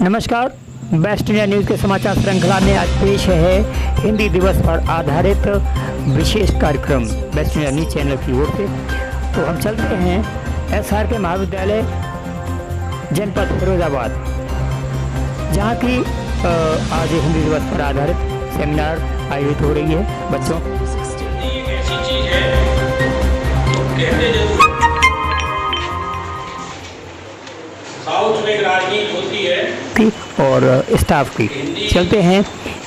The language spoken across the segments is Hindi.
नमस्कार। बेस्ट इंडिया न्यूज़ के समाचार श्रृंखला में आज पेश है हिंदी दिवस पर आधारित विशेष कार्यक्रम बेस्ट इंडिया न्यूज़ चैनल की ओर से। तो हम चलते हैं SRK महाविद्यालय जनपद फिरोजाबाद, जहाँ की आज हिंदी दिवस पर आधारित सेमिनार आयोजित हो रही है बच्चों। एक ऐसी चीज है कहते जरूर साउथ में राजनीति होती है और स्टाफ की चलते हैं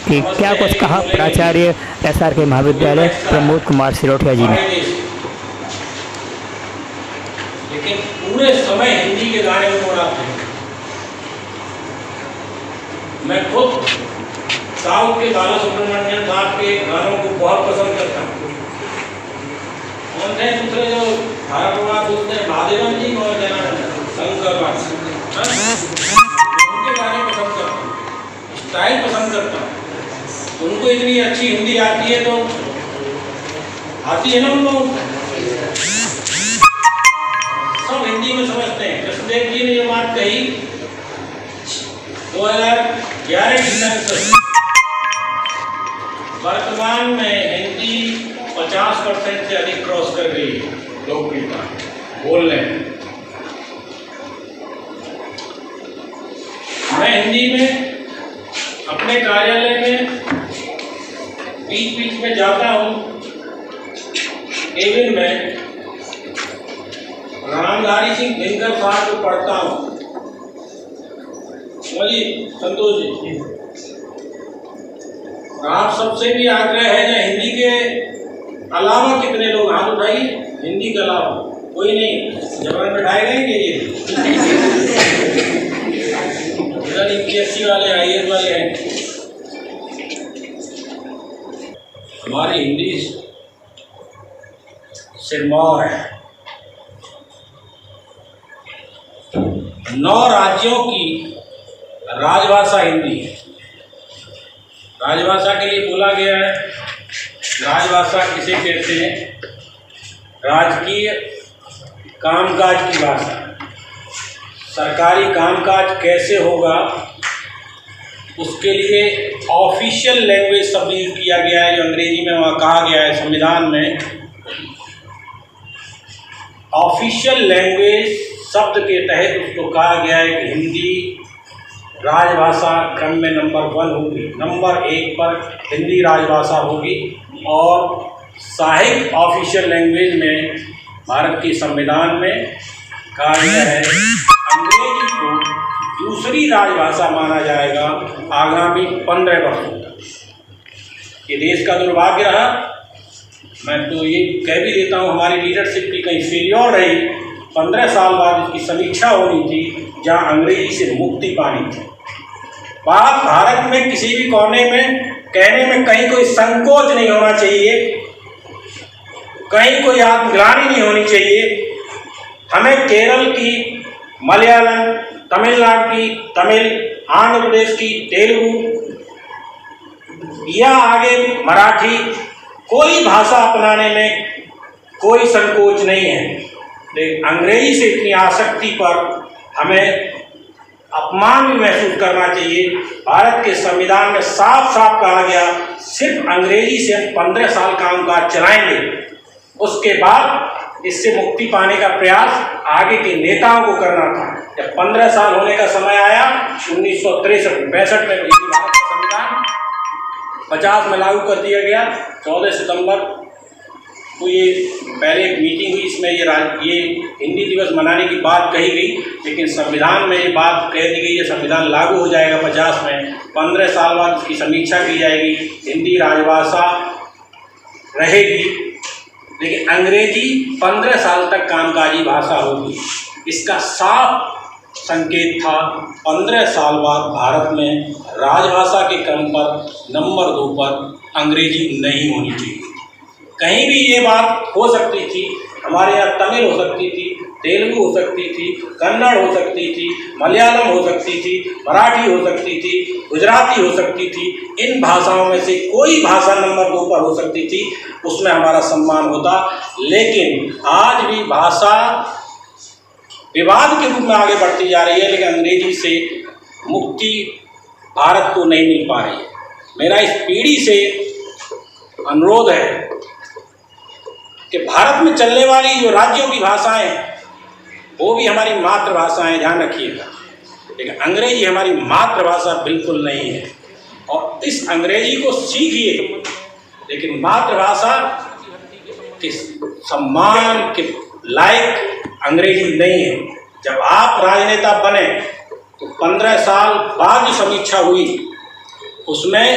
कि क्या कुछ कहा प्राचार्य SRK महाविद्यालय प्रमोद कुमार सिरोठिया जी ने। लेकिन पूरे समय हिंदी के गाने में बोलाते हैं। मैं खुद साउथ के बाला सुब्रमण्यम साहब के गानों को बहुत पसंद करता हूँ। कौन थे दूसरे जो भारत बोलते हैं महादेवन जी और शंकर उनके गाने पसंद करता हूँ, स्टाइल पसंद करता हूँ। उनको इतनी अच्छी हिंदी आती है तो आती है ना उनको, सब हिंदी में समझते हैं। कृष्णदेव जी ने ये बात कही 2011 की सेंसस, वर्तमान में हिंदी 50% से अधिक क्रॉस कर गई है लोकप्रियता बोलने। मैं हिंदी में अपने कार्यालय में बीच बीच में जाता हूँ, केबिन में रामधारी सिंह दिनकर साहब को पढ़ता हूँ। बोलिए संतोष जी, आप सबसे भी आग्रह है जो हिंदी के अलावा कितने लोग हाथ उठाइए, हिंदी के अलावा कोई नहीं, जबरन बैठाए गए कि UPSC वाले IAS वाले हैं। हमारी हिंदी सिरमौर है। 9 राज्यों की राजभाषा हिंदी है। राजभाषा के लिए बोला गया है। राजभाषा किसे कहते हैं? राजकीय कामकाज की भाषा। सरकारी कामकाज कैसे होगा उसके लिए ऑफिशियल लैंग्वेज शब्द यूज किया गया है, जो अंग्रेजी में वहाँ कहा गया है संविधान में। ऑफिशियल लैंग्वेज शब्द के तहत उसको कहा गया है कि हिंदी राजभाषा क्रम में नंबर 1 होगी, नंबर 1 पर हिंदी राजभाषा होगी। और साहित्य ऑफिशियल लैंग्वेज में भारत के संविधान में कहा गया है अंग्रेजी को दूसरी राजभाषा माना जाएगा आगामी 15 वर्षों तक। ये देश का दुर्भाग्य रहा। मैं तो ये कह भी देता हूँ, हमारी लीडरशिप की कहीं फेलियर रही। 15 साल बाद इसकी समीक्षा होनी थी, जहाँ अंग्रेजी से मुक्ति पानी थी। बात भारत में किसी भी कोने में कहने में कहीं कोई संकोच नहीं होना चाहिए, कहीं कोई आत्मग्लानि नहीं होनी चाहिए। हमें केरल की मलयालम, तमिलनाडु की तमिल, आंध्र प्रदेश की तेलुगु या आगे मराठी, कोई भाषा अपनाने में कोई संकोच नहीं है। लेकिन अंग्रेजी से इतनी आसक्ति पर हमें अपमान भी महसूस करना चाहिए। भारत के संविधान में साफ साफ कहा गया सिर्फ अंग्रेजी से हम 15 साल कामकाज चलाएंगे, उसके बाद इससे मुक्ति पाने का प्रयास आगे के नेताओं को करना था। जब 15 साल होने का समय आया 1963-65 में भारत का संविधान 50 में लागू कर दिया गया 14 सितंबर को। ये पहले एक मीटिंग हुई, इसमें ये हिंदी दिवस मनाने की बात कही गई, लेकिन संविधान में ये बात कह दी गई ये संविधान लागू हो जाएगा 50 में। 15 साल बाद इसकी समीक्षा की जाएगी, हिंदी राजभाषा रहेगी, लेकिन अंग्रेजी 15 साल तक कामकाजी भाषा होगी। इसका साफ संकेत था 15 साल बाद भारत में राजभाषा के क्रम पर नंबर 2 पर अंग्रेजी नहीं होनी चाहिए। कहीं भी ये बात हो सकती थी, हमारे यहाँ तमिल हो सकती थी, तेलुगु हो सकती थी, कन्नड़ हो सकती थी, मलयालम हो सकती थी, मराठी हो सकती थी, गुजराती हो सकती थी। इन भाषाओं में से कोई भाषा नंबर 2 पर हो सकती थी, उसमें हमारा सम्मान होता। लेकिन आज भी भाषा विवाद के रूप में आगे बढ़ती जा रही है, लेकिन अंग्रेजी से मुक्ति भारत को नहीं मिल पा रही है। मेरा इस पीढ़ी से अनुरोध है कि भारत में चलने वाली जो राज्यों की भाषाएं वो भी हमारी मातृभाषाएं, ध्यान रखिएगा, लेकिन अंग्रेजी हमारी मातृभाषा बिल्कुल नहीं है। और इस अंग्रेजी को सीखिए, लेकिन मातृभाषा के सम्मान के लायक अंग्रेजी नहीं है। जब आप राजनेता बने तो 15 साल बाद जो समीक्षा हुई उसमें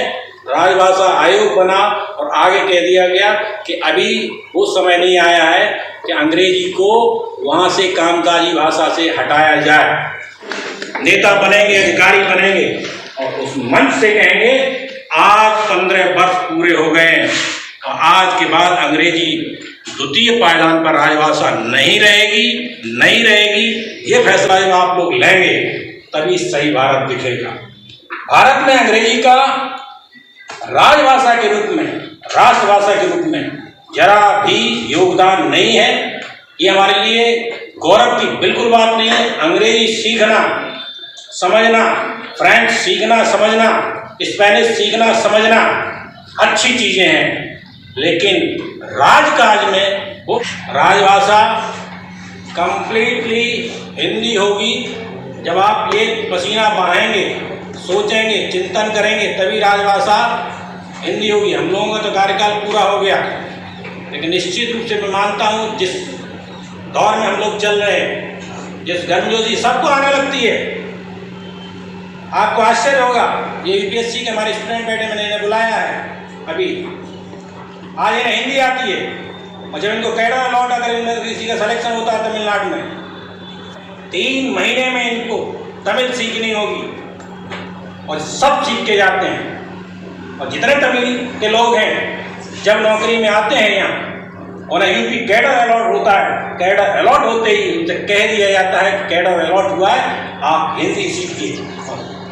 राजभाषा आयोग बना और आगे कह दिया गया कि अभी वो समय नहीं आया है कि अंग्रेजी को वहाँ से कामकाजी भाषा से हटाया जाए। नेता बनेंगे, अधिकारी बनेंगे और उस मंच से कहेंगे आज 15 वर्ष पूरे हो गए हैं और आज के बाद अंग्रेजी द्वितीय पायदान पर राजभाषा नहीं रहेगी। ये फैसला जब आप लोग लेंगे तभी सही भारत दिखेगा। भारत में अंग्रेजी का राजभाषा के रूप में, राष्ट्रभाषा के रूप में जरा भी योगदान नहीं है। ये हमारे लिए गौरव की बिल्कुल बात नहीं है। अंग्रेजी सीखना, समझना, फ्रेंच सीखना, समझना, स्पेनिश सीखना, समझना अच्छी चीज़ें हैं, लेकिन राजकाज में वो राजभाषा कंप्लीटली हिंदी होगी। जब आप ये पसीना बहाएंगे, सोचेंगे, चिंतन करेंगे, तभी राजभाषा हिंदी होगी। हम लोगों का तो कार्यकाल पूरा हो गया, लेकिन निश्चित रूप से मैं मानता हूँ जिस दौर में हम लोग चल रहे हैं, जिस गर्मजोशी सबको आने लगती है। आपको आश्चर्य होगा, ये यूपीएससी के हमारे स्टूडेंट बैठे, मैंने इन्हें बुलाया है अभी, आज इन्हें हिंदी आती है और जब इनको कैडर अलॉट अगर इनमें किसी का सिलेक्शन होता है तमिलनाडु में, 3 महीने में इनको तमिल सीखनी होगी और सब सीख के जाते हैं। और जितने तमिल के लोग हैं जब नौकरी में आते हैं यहाँ, उन्हें यूपी कैडर अलॉट होता है। कैडर अलॉट होते ही उनसे कह दिया जाता है कि कैडर अलॉट हुआ है, आप हिंदी सीखिए।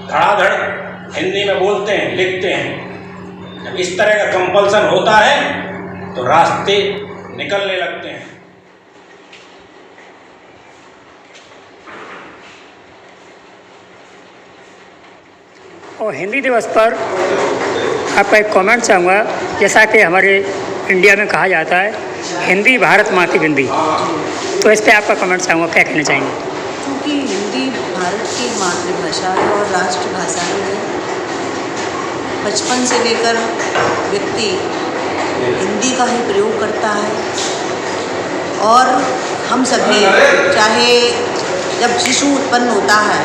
धड़ाधड़ हिंदी में बोलते हैं, लिखते हैं। जब इस तरह का कंपल्सन होता है तो रास्ते निकलने लगते हैं। और हिंदी दिवस पर आपका एक कमेंट चाहूँगा। जैसा कि हमारे इंडिया में कहा जाता है हिंदी भारत माँ की बिंदी, तो इस पर आपका कमेंट चाहूँगा, क्या कहना चाहेंगे? क्योंकि हिंदी भारत की मातृभाषा है और राष्ट्रभाषा है। बचपन से लेकर व्यक्ति हिंदी का ही प्रयोग करता है और हम सभी, चाहे जब शिशु उत्पन्न होता है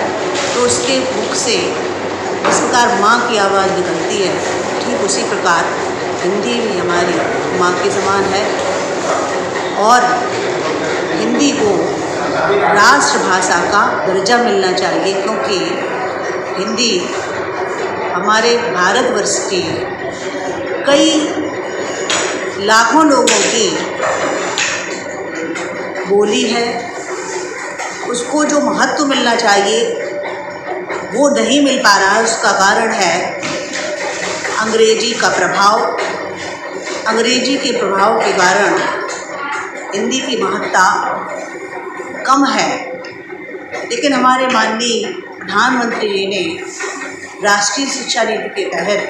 तो उसके मुख से जिस प्रकार माँ की आवाज़ निकलती है, ठीक उसी प्रकार हिंदी भी हमारी माँ के समान है। और हिंदी को राष्ट्रभाषा का दर्जा मिलना चाहिए, क्योंकि हिंदी हमारे भारतवर्ष के कई लाखों लोगों की बोली है। उसको जो महत्व मिलना चाहिए वो नहीं मिल पा रहा है। उसका कारण है अंग्रेजी का प्रभाव। अंग्रेजी के प्रभाव के कारण हिंदी की महत्ता कम है। लेकिन हमारे माननीय प्रधानमंत्री जी ने राष्ट्रीय शिक्षा नीति के तहत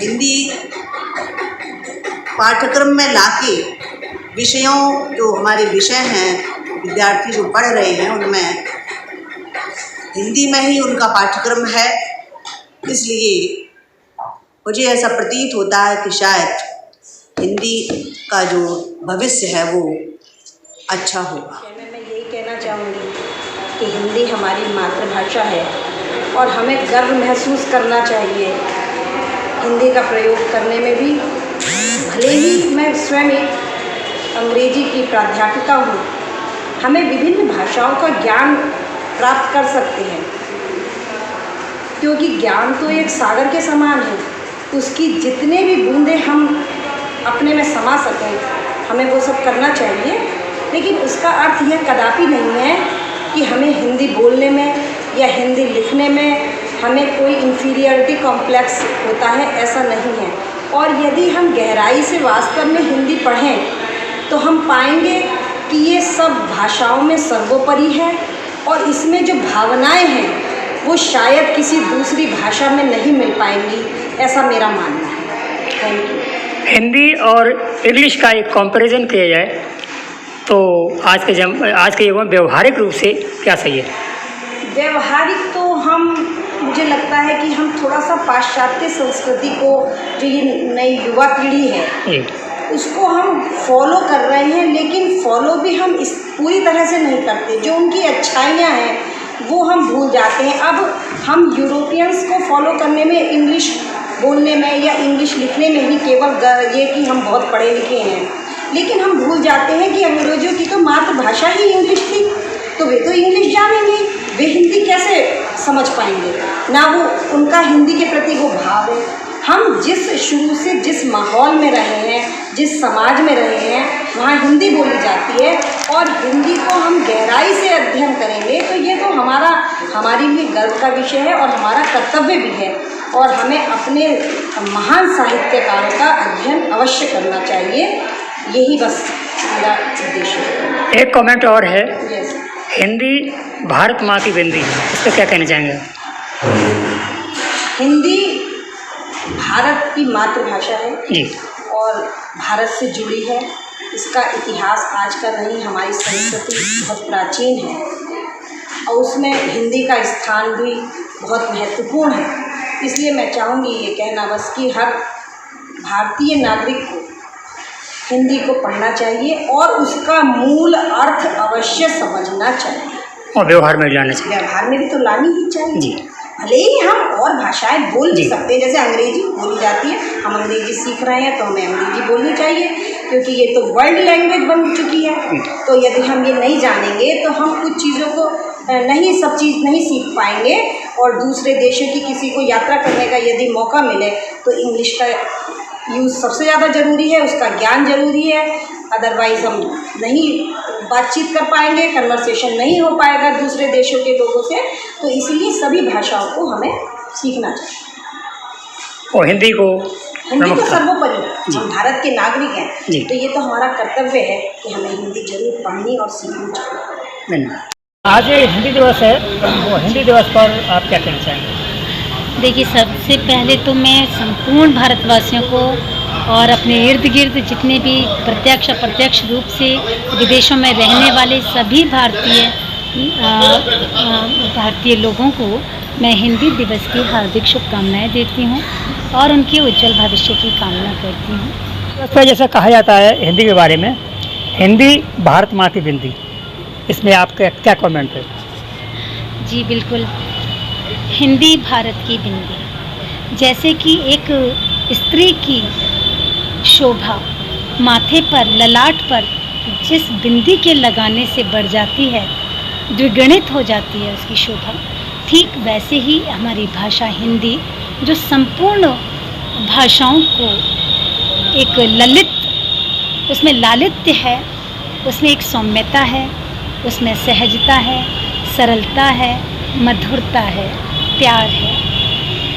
हिंदी पाठ्यक्रम में लाके विषयों, जो हमारे विषय हैं, विद्यार्थी जो पढ़ रहे हैं उनमें हिंदी में ही उनका पाठ्यक्रम है। इसलिए मुझे ऐसा प्रतीत होता है कि शायद हिंदी का जो भविष्य है वो अच्छा होगा। मैं यही कहना चाहूँगी कि हिंदी हमारी मातृभाषा है और हमें गर्व महसूस करना चाहिए हिंदी का प्रयोग करने में भी। भले ही मैं स्वयं एक अंग्रेजी की प्राध्यापिका हूँ, हमें विभिन्न भाषाओं का ज्ञान प्राप्त कर सकते हैं, क्योंकि ज्ञान तो एक सागर के समान है। उसकी जितने भी बूंदें हम अपने में समा सकें, हमें वो सब करना चाहिए। लेकिन उसका अर्थ यह कदापि नहीं है कि हमें हिंदी बोलने में या हिंदी लिखने में हमें कोई इन्फीरियरिटी कॉम्प्लेक्स होता है, ऐसा नहीं है। और यदि हम गहराई से वास्तव में हिंदी पढ़ें तो हम पाएंगे कि ये सब भाषाओं में सर्वोपरि है और इसमें जो भावनाएं हैं वो शायद किसी दूसरी भाषा में नहीं मिल पाएंगी, ऐसा मेरा मानना है। Thank you. हिंदी और इंग्लिश का एक कंपैरिजन किया जाए तो आज के युग में व्यवहारिक रूप से क्या सही है? व्यवहारिक तो मुझे लगता है कि हम थोड़ा सा पाश्चात्य संस्कृति को, जो ये नई युवा पीढ़ी है, उसको हम फॉलो कर रहे हैं, लेकिन फॉलो भी हम इस पूरी तरह से नहीं करते। जो उनकी अच्छाइयाँ हैं वो हम भूल जाते हैं। अब हम यूरोपियंस को फॉलो करने में, इंग्लिश बोलने में या इंग्लिश लिखने में ही केवल ये कि हम बहुत पढ़े लिखे हैं, लेकिन हम भूल जाते हैं कि अंग्रेज़ों की तो मातृभाषा ही इंग्लिश थी, तो वे तो इंग्लिश जानेंगे, वे हिंदी कैसे समझ पाएंगे? ना वो उनका हिंदी के प्रति वो भाव है। हम शुरू से जिस माहौल में रहे हैं, जिस समाज में रहे हैं, वहाँ हिंदी बोली जाती है और हिंदी को हम गहराई से अध्ययन करेंगे तो ये तो हमारी लिए गर्व का विषय है और हमारा कर्तव्य भी है, और हमें अपने महान साहित्यकारों का अध्ययन अवश्य करना चाहिए। यही बस मेरा उद्देश्य है। एक कमेंट और है, यस, हिंदी भारत माँ की बिंदी, इस पर क्या कहना चाहेंगे? हिंदी भारत की मातृभाषा है जी, और भारत से जुड़ी है। इसका इतिहास आज का नहीं, हमारी संस्कृति बहुत प्राचीन है और उसमें हिंदी का स्थान भी बहुत महत्वपूर्ण है। इसलिए मैं चाहूँगी ये कहना बस कि हर भारतीय नागरिक को हिंदी को पढ़ना चाहिए और उसका मूल अर्थ अवश्य समझना चाहिए और व्यवहार में लाना चाहिए। व्यवहार में भी तो लानी ही चाहिए जी। भले ही हम और भाषाएं बोल भी जी। सकते हैं, जैसे अंग्रेजी बोली जाती है, हम अंग्रेजी सीख रहे हैं तो हमें अंग्रेजी बोलनी चाहिए क्योंकि ये तो वर्ल्ड लैंग्वेज बन चुकी है। तो यदि हम ये नहीं जानेंगे तो हम कुछ चीज़ों को सब चीज़ नहीं सीख पाएंगे, और दूसरे देशों की किसी को यात्रा करने का यदि मौका मिले तो इंग्लिश का यूज़ सबसे ज़्यादा ज़रूरी है, उसका ज्ञान ज़रूरी है। अदरवाइज़ हम नहीं बातचीत कर पाएंगे, कन्वर्सेशन नहीं हो पाएगा दूसरे देशों के लोगों से। तो इसलिए सभी भाषाओं को हमें सीखना चाहिए और हिंदी को सर्वोपरि है। हम भारत के नागरिक हैं जी। तो ये तो हमारा कर्तव्य है कि हमें हिंदी जरूर पढ़नी और सीखनी चाहिए। धन्यवाद। आज हिंदी दिवस है, वो हिंदी दिवस पर आप क्या कहना चाहेंगे? देखिए, सबसे पहले तो मैं संपूर्ण भारतवासियों को और अपने इर्द गिर्द जितने भी प्रत्यक्ष अप्रत्यक्ष रूप से विदेशों में रहने वाले सभी भारतीय लोगों को मैं हिंदी दिवस की हार्दिक शुभकामनाएं देती हूं और उनके उज्जवल भविष्य की कामना करती हूं। इस पर जैसे कहा जाता है हिंदी के बारे में, हिंदी भारत माँ की बिंदी, इसमें आपका क्या कमेंट है? जी बिल्कुल, हिंदी भारत की बिंदी, जैसे कि एक स्त्री की शोभा माथे पर, ललाट पर जिस बिंदी के लगाने से बढ़ जाती है, द्विगुणित हो जाती है उसकी शोभा, ठीक वैसे ही हमारी भाषा हिंदी, जो संपूर्ण भाषाओं को एक ललित, उसमें लालित्य है, उसमें एक सौम्यता है, उसमें सहजता है, सरलता है, मधुरता है, प्यार है।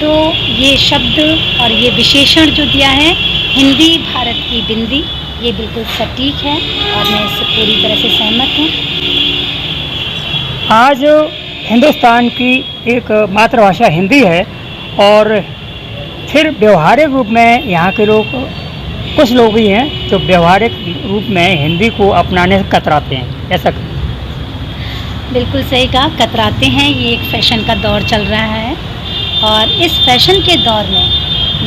तो ये शब्द और ये विशेषण जो दिया है हिंदी भारत की बिंदी, ये बिल्कुल सटीक है और मैं इससे पूरी तरह से सहमत हूँ। आज हिंदुस्तान की एक मातृभाषा हिंदी है और फिर व्यवहारिक रूप में यहाँ के लोग, कुछ लोग भी हैं जो व्यवहारिक रूप में हिंदी को अपनाने से कतराते हैं, ऐसा? बिल्कुल सही कहा, कतराते हैं। ये एक फैशन का दौर चल रहा है और इस फैशन के दौर में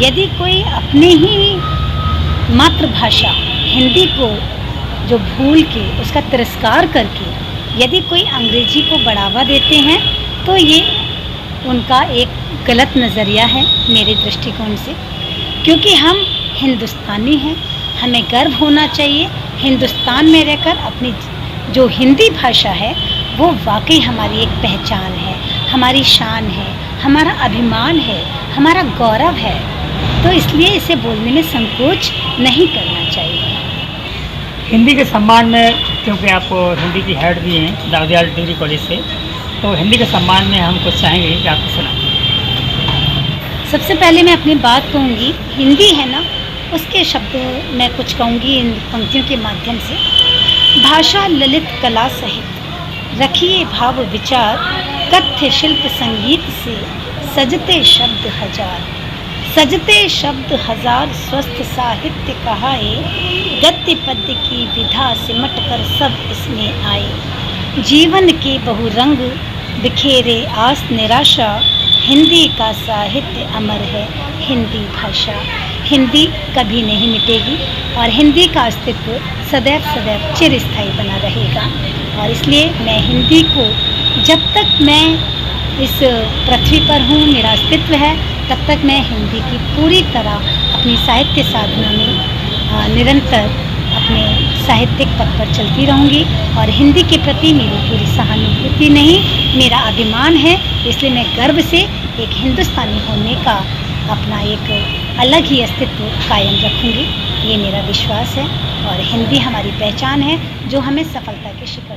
यदि कोई अपने ही मातृभाषा हिंदी को जो भूल के, उसका तिरस्कार करके यदि कोई अंग्रेजी को बढ़ावा देते हैं तो ये उनका एक गलत नज़रिया है मेरे दृष्टिकोण से, क्योंकि हम हिंदुस्तानी हैं, हमें गर्व होना चाहिए हिंदुस्तान में रहकर। अपनी जो हिंदी भाषा है वो वाकई हमारी एक पहचान है, हमारी शान है, हमारा अभिमान है, हमारा गौरव है। तो इसलिए इसे बोलने में संकोच नहीं करना चाहिए। हिंदी के सम्मान में, क्योंकि आप हिंदी की हेड भी हैं दागदियाल डिग्री कॉलेज से, तो हिंदी के सम्मान में हम कुछ चाहेंगे कि आपको सुनाएं। सबसे पहले मैं अपनी बात कहूँगी, हिंदी है ना, उसके शब्द मैं कुछ कहूँगी इन पंक्तियों के माध्यम से। भाषा ललित कला सहित रखिए भाव विचार, कथ्य शिल्प संगीत से सजते शब्द हजार, सजते शब्द हजार, स्वस्थ साहित्य कहाए, गद्य पद्य की विधा सिमट कर सब इसमें आए। जीवन के बहुरंग बिखेरे आस निराशा, हिंदी का साहित्य अमर है, हिंदी भाषा। हिंदी कभी नहीं मिटेगी और हिंदी का अस्तित्व सदैव सदैव चिरस्थायी बना रहेगा। और इसलिए मैं हिंदी को, जब तक मैं इस पृथ्वी पर हूँ, मेरा अस्तित्व है, तब तक मैं हिंदी की पूरी तरह अपनी साहित्य साधना में निरंतर अपने साहित्यिक पथ पर चलती रहूँगी। और हिंदी के प्रति मेरी पूरी सहानुभूति नहीं, मेरा अभिमान है। इसलिए मैं गर्व से एक हिंदुस्तानी होने का अपना एक अलग ही अस्तित्व कायम रखूँगी, ये मेरा विश्वास है। और हिंदी हमारी पहचान है जो हमें सफलता के शिखर